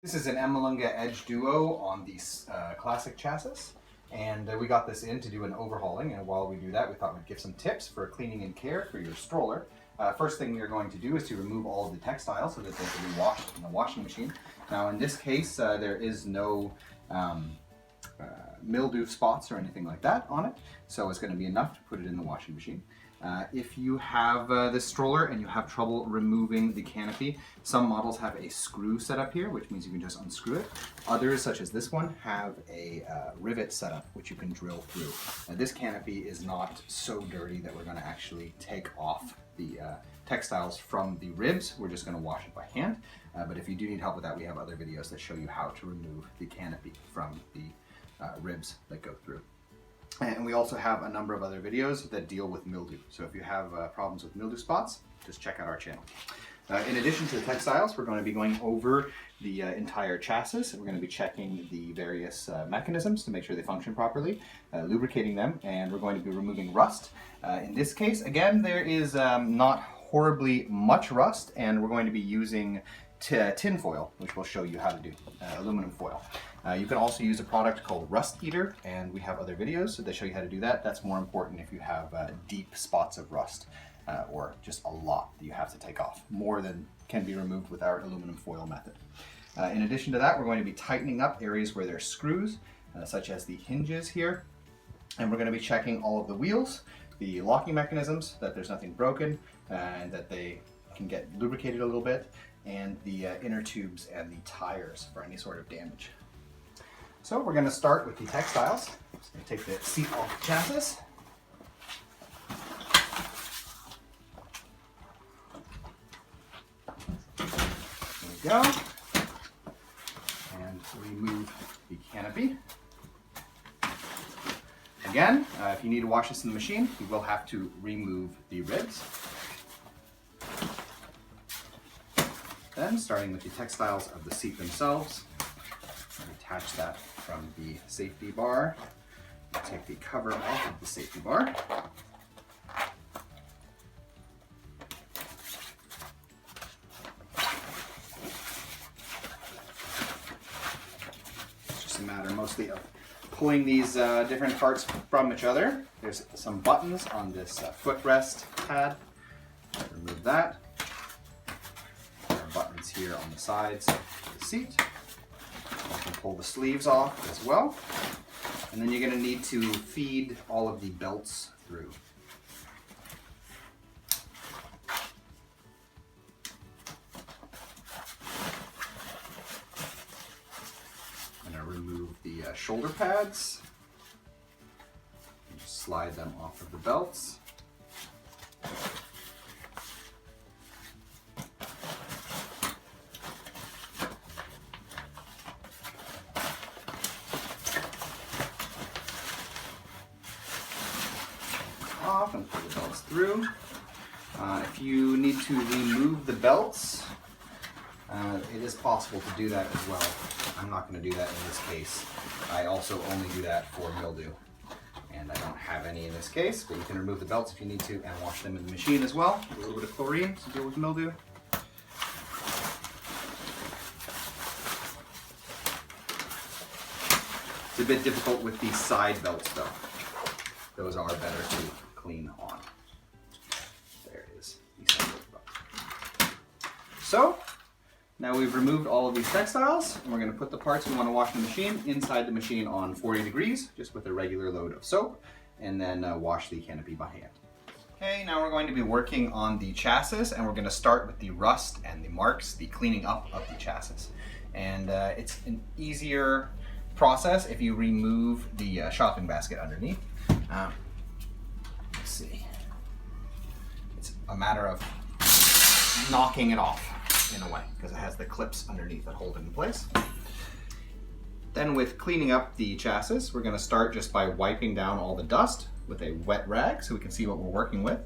This is an Emmaljunga Edge Duo on the classic chassis, and we got this in to do an overhauling, and while we do that we thought we'd give some tips for cleaning and care for your stroller. First thing we are going to do is to remove all of the textiles so that they can be washed in the washing machine. Now in this case there is no mildew spots or anything like that on it, so it's going to be enough to put it in the washing machine. If you have this stroller and you have trouble removing the canopy, some models have a screw set up here, which means you can just unscrew it. Others, such as this one, have a rivet setup which you can drill through. Now, this canopy is not so dirty that we're going to actually take off the textiles from the ribs. We're just going to wash it by hand. But if you do need help with that, we have other videos that show you how to remove the canopy from the ribs that go through. And we also have a number of other videos that deal with mildew. So if you have problems with mildew spots, just check out our channel. In addition to the textiles, we're going to be going over the entire chassis. We're going to be checking the various mechanisms to make sure they function properly, lubricating them, and we're going to be removing rust. In this case, again, there is not horribly much rust, and we're going to be using tin foil, which we'll show you how to do, aluminum foil. You can also use a product called Rust Eater, and we have other videos that show you how to do that. That's more important if you have deep spots of rust or just a lot that you have to take off, more than can be removed with our aluminum foil method. In addition to that, we're going to be tightening up areas where there's screws, such as the hinges here, and we're going to be checking all of the wheels, the locking mechanisms, that there's nothing broken, and that they can get lubricated a little bit, and the inner tubes and the tires for any sort of damage. So we're going to start with the textiles. Just going to take the seat off the chassis. There we go. And remove the canopy. Again, if you need to wash this in the machine, you will have to remove the ribs. Then, starting with the textiles of the seat themselves, attach that from the safety bar. Take the cover off of the safety bar. It's just a matter mostly of pulling these different parts from each other. There's some buttons on this footrest pad. Remove that. There are buttons here on the sides of the seat. You can pull the sleeves off as well. And then you're going to need to feed all of the belts through. I'm going to remove the shoulder pads. Just slide them off of the belts. Off and pull the belts through. If you need to remove the belts, it is possible to do that as well. I'm not going to do that in this case. I also only do that for mildew, and I don't have any in this case, but you can remove the belts if you need to and wash them in the machine as well. A little bit of chlorine to deal with mildew. It's a bit difficult with the side belts though. Those are better to clean on. There it is. So now we've removed all of these textiles, and we're going to put the parts we want to wash in the machine inside the machine on 40 degrees, just with a regular load of soap, and then wash the canopy by hand. Okay, now we're going to be working on the chassis, and we're going to start with the rust and the marks, the cleaning up of the chassis. And it's an easier process if you remove the shopping basket underneath. Let's see. It's a matter of knocking it off in a way, because it has the clips underneath that hold it in place. Then with cleaning up the chassis, we're going to start just by wiping down all the dust with a wet rag so we can see what we're working with.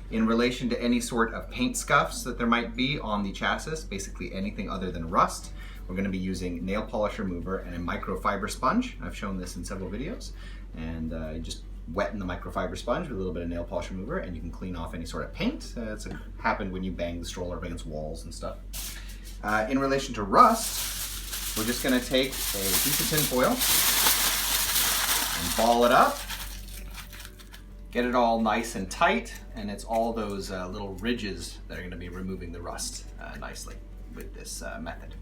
In relation to any sort of paint scuffs that there might be on the chassis, basically anything other than rust, we're going to be using nail polish remover and a microfiber sponge. I've shown this in several videos. And just wet in the microfiber sponge with a little bit of nail polish remover, and you can clean off any sort of paint. It's happened when you bang the stroller against walls and stuff. In relation to rust, we're just going to take a piece of tin foil and ball it up, get it all nice and tight, and it's all those little ridges that are going to be removing the rust nicely with this method.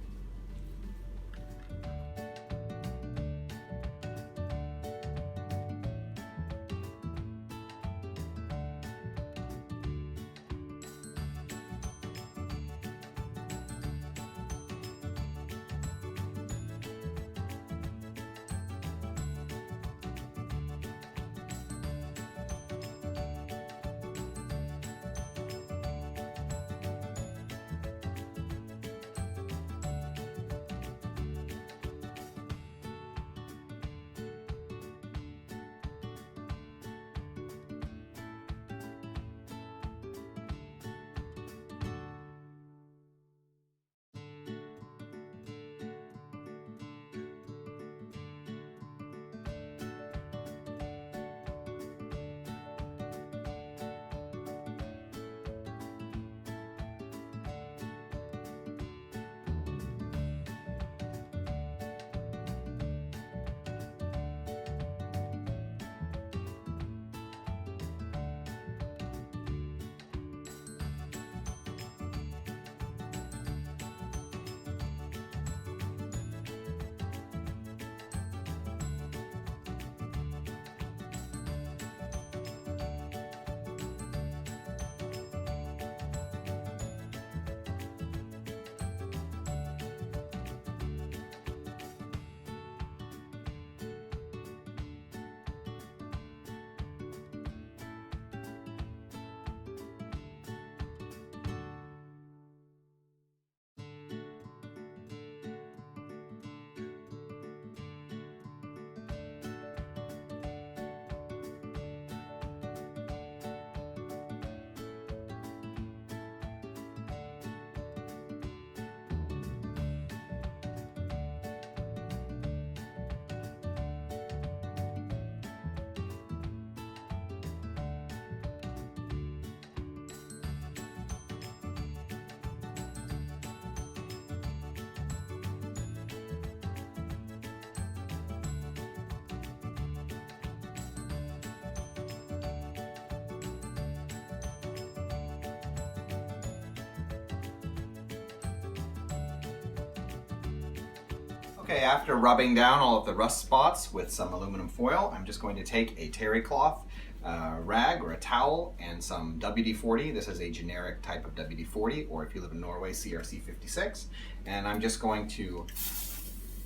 Okay, after rubbing down all of the rust spots with some aluminum foil, I'm just going to take a terry cloth rag or a towel and some WD-40. This is a generic type of WD-40, or if you live in Norway, CRC56. And I'm just going to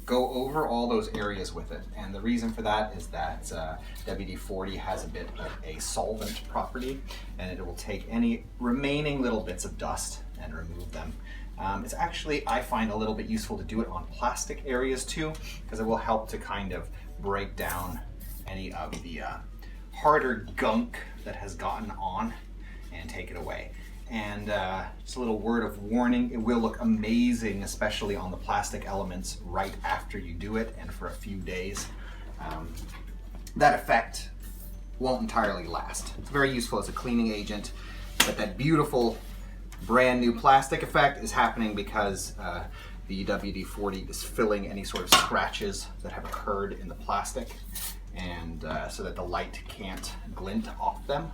go over all those areas with it. And the reason for that is that WD-40 has a bit of a solvent property, and it will take any remaining little bits of dust and remove them. It's actually, I find, a little bit useful to do it on plastic areas too, because it will help to kind of break down any of the harder gunk that has gotten on and take it away. And just a little word of warning, it will look amazing, especially on the plastic elements right after you do it and for a few days. That effect won't entirely last. It's very useful as a cleaning agent, but that beautiful brand new plastic effect is happening because the WD-40 is filling any sort of scratches that have occurred in the plastic, and so that the light can't glint off them,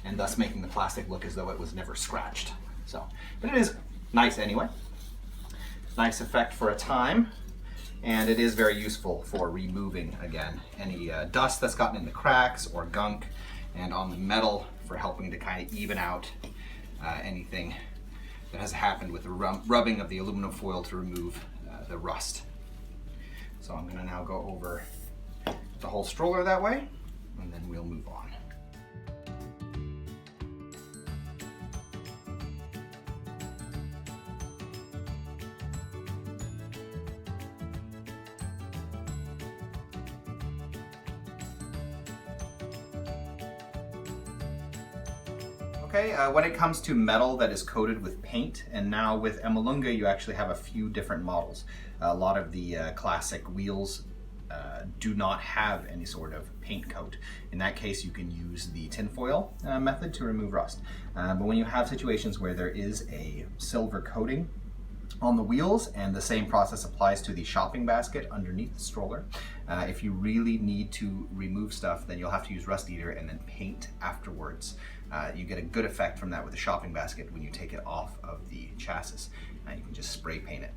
and thus making the plastic look as though it was never scratched. So, but it is nice anyway. Nice effect for a time, and it is very useful for removing, again, any dust that's gotten in the cracks or gunk, and on the metal for helping to kind of even out anything that has happened with the rubbing of the aluminum foil to remove the rust. So I'm going to now go over the whole stroller that way, and then we'll move on. Okay, when it comes to metal that is coated with paint, and now with Emmaljunga you actually have a few different models. A lot of the classic wheels do not have any sort of paint coat. In that case you can use the tinfoil method to remove rust. But when you have situations where there is a silver coating on the wheels, and the same process applies to the shopping basket underneath the stroller. If you really need to remove stuff, then you'll have to use Rust Eater and then paint afterwards. You get a good effect from that with the shopping basket when you take it off of the chassis. You can just spray paint it.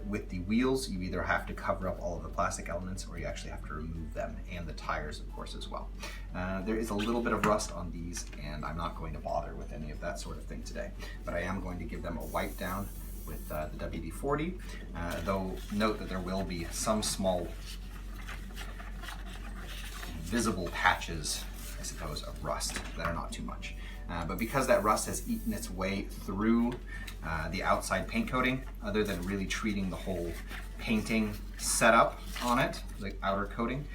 With the wheels, you either have to cover up all of the plastic elements or you actually have to remove them, and the tires, of course, as well. There is a little bit of rust on these, and I'm not going to bother with any of that sort of thing today, but I am going to give them a wipe down with the WD-40, though note that there will be some small visible patches, I suppose, of rust that are not too much. But because that rust has eaten its way through the outside paint coating, other than really treating the whole painting setup on it, the outer coating,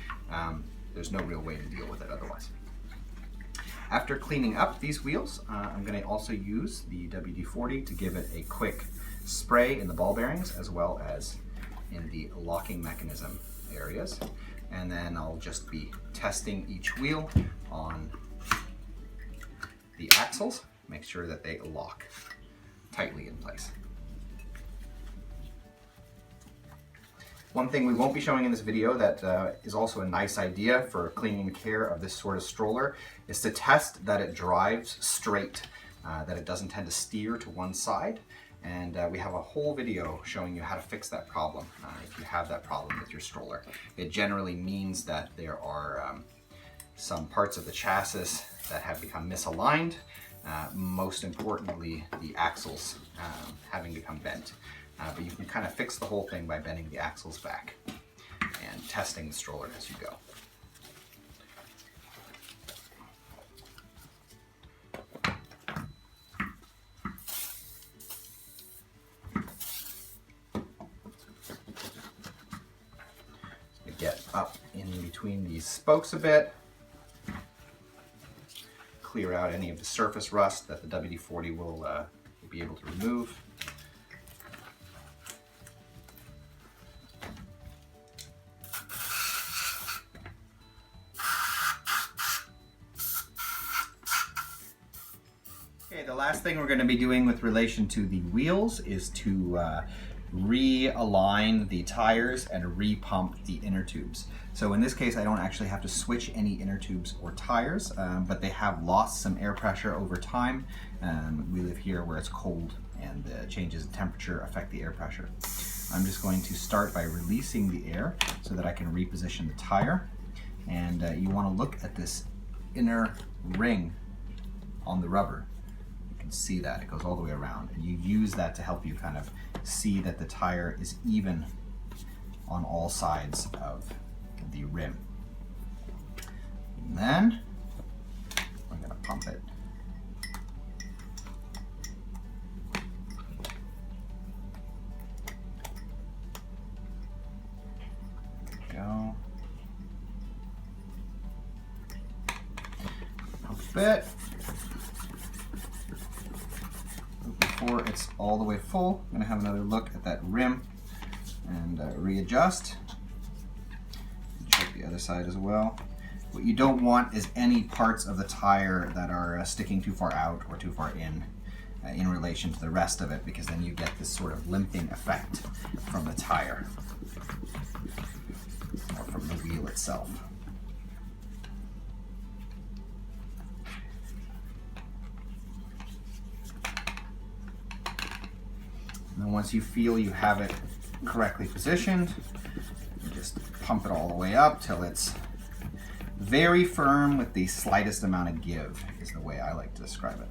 there's no real way to deal with it otherwise. After cleaning up these wheels, I'm going to also use the WD-40 to give it a quick spray in the ball bearings as well as in the locking mechanism areas. And then I'll just be testing each wheel on the axles, make sure that they lock tightly in place. One thing we won't be showing in this video that is also a nice idea for cleaning care of this sort of stroller is to test that it drives straight, that it doesn't tend to steer to one side. And we have a whole video showing you how to fix that problem if you have that problem with your stroller. It generally means that there are some parts of the chassis that have become misaligned. Most importantly, the axles having become bent. But you can kind of fix the whole thing by bending the axles back and testing the stroller as you go. Get up in between these spokes a bit, clear out any of the surface rust that the WD-40 will be able to remove. Okay, the last thing we're going to be doing with relation to the wheels is to realign the tires and repump the inner tubes. So in this case, I don't actually have to switch any inner tubes or tires, but they have lost some air pressure over time. We live here where it's cold and the changes in temperature affect the air pressure. I'm just going to start by releasing the air so that I can reposition the tire. And you want to look at this inner ring on the rubber. You can see that it goes all the way around, and you use that to help you kind of see that the tire is even on all sides of the rim. And then I'm going to pump it. There we go. Pump a bit. Before it's all the way full, I'm going to have another look at that rim and readjust. Check the other side as well. What you don't want is any parts of the tire that are sticking too far out or too far in relation to the rest of it, because then you get this sort of limping effect from the tire or from the wheel itself. And then once you feel you have it correctly positioned, you just pump it all the way up till it's very firm with the slightest amount of give, is the way I like to describe it.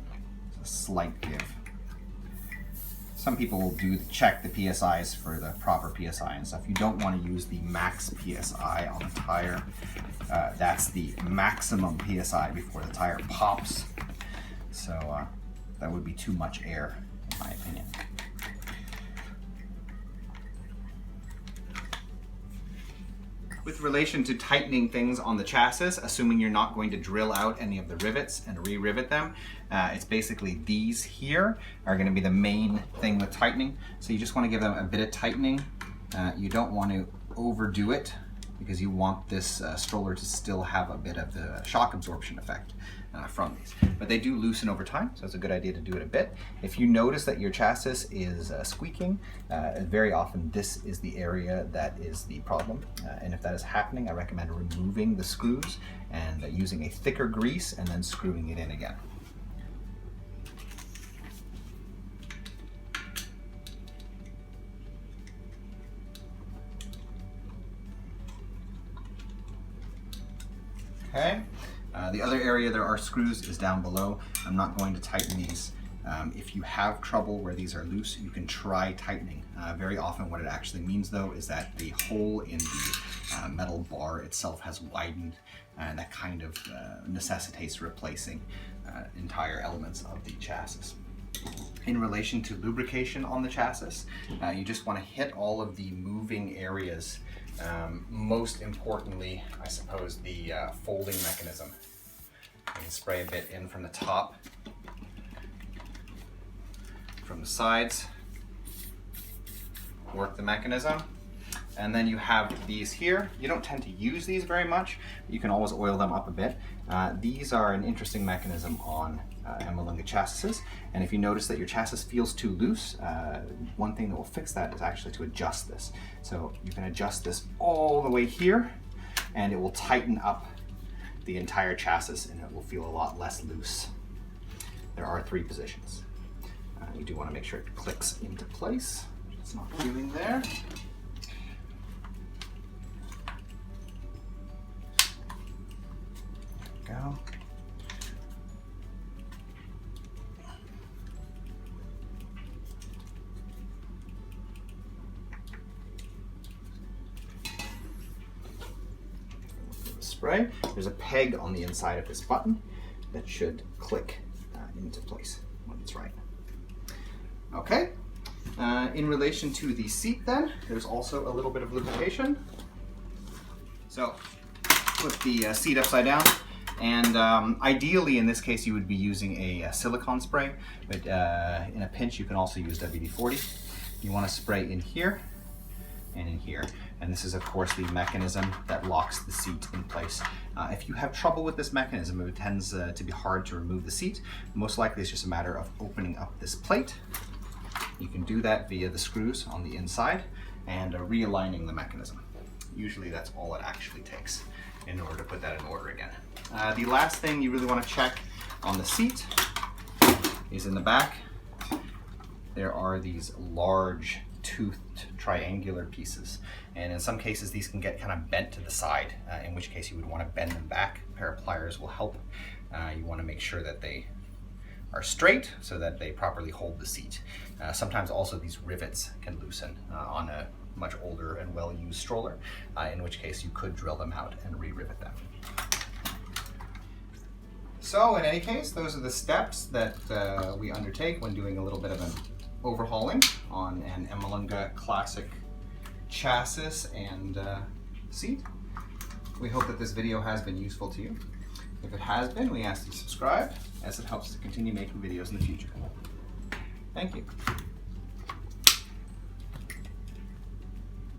It's a slight give. Some people will check the PSIs for the proper PSI and stuff. You don't want to use the max PSI on the tire. That's the maximum PSI before the tire pops. So that would be too much air, in my opinion. With relation to tightening things on the chassis, assuming you're not going to drill out any of the rivets and re-rivet them, it's basically these here are going to be the main thing with tightening. So you just want to give them a bit of tightening. You don't want to overdo it because you want this stroller to still have a bit of the shock absorption effect from these. But they do loosen over time, so it's a good idea to do it a bit. If you notice that your chassis is squeaking, very often this is the area that is the problem. And if that is happening, I recommend removing the screws and using a thicker grease and then screwing it in again. Okay. The other area there are screws is down below. I'm not going to tighten these. If you have trouble where these are loose, you can try tightening. Very often what it actually means though is that the hole in the metal bar itself has widened, and that kind of necessitates replacing entire elements of the chassis. In relation to lubrication on the chassis, you just want to hit all of the moving areas. Most importantly, I suppose, the folding mechanism. You can spray a bit in from the top, from the sides, work the mechanism, and then you have these here. You don't tend to use these very much, but you can always oil them up a bit. These are an interesting mechanism on Emmaljunga chassis, and if you notice that your chassis feels too loose, one thing that will fix that is actually to adjust this. So you can adjust this all the way here, and it will tighten up the entire chassis and it will feel a lot less loose. There are 3 positions. You do want to make sure it clicks into place. It's not feeling there. There we go. Spray. There's a peg on the inside of this button that should click into place when it's right. Okay. In relation to the seat then, there's also a little bit of lubrication. So put the seat upside down, and ideally in this case you would be using a silicone spray, but in a pinch you can also use WD-40. You want to spray in here and in here. And this is of course the mechanism that locks the seat in place. If you have trouble with this mechanism, it tends to be hard to remove the seat. Most likely it's just a matter of opening up this plate. You can do that via the screws on the inside and realigning the mechanism. Usually that's all it actually takes in order to put that in order again. The last thing you really want to check on the seat is in the back. There are these large toothed triangular pieces, and in some cases these can get kind of bent to the side, in which case you would want to bend them back. A pair of pliers will help. You want to make sure that they are straight so that they properly hold the seat. Sometimes also these rivets can loosen on a much older and well-used stroller, in which case you could drill them out and re-rivet them. So in any case, those are the steps that we undertake when doing a little bit of an overhauling on an Emmaljunga classic chassis and seat. We hope that this video has been useful to you. If it has been, we ask you to subscribe, as it helps to continue making videos in the future. Thank you.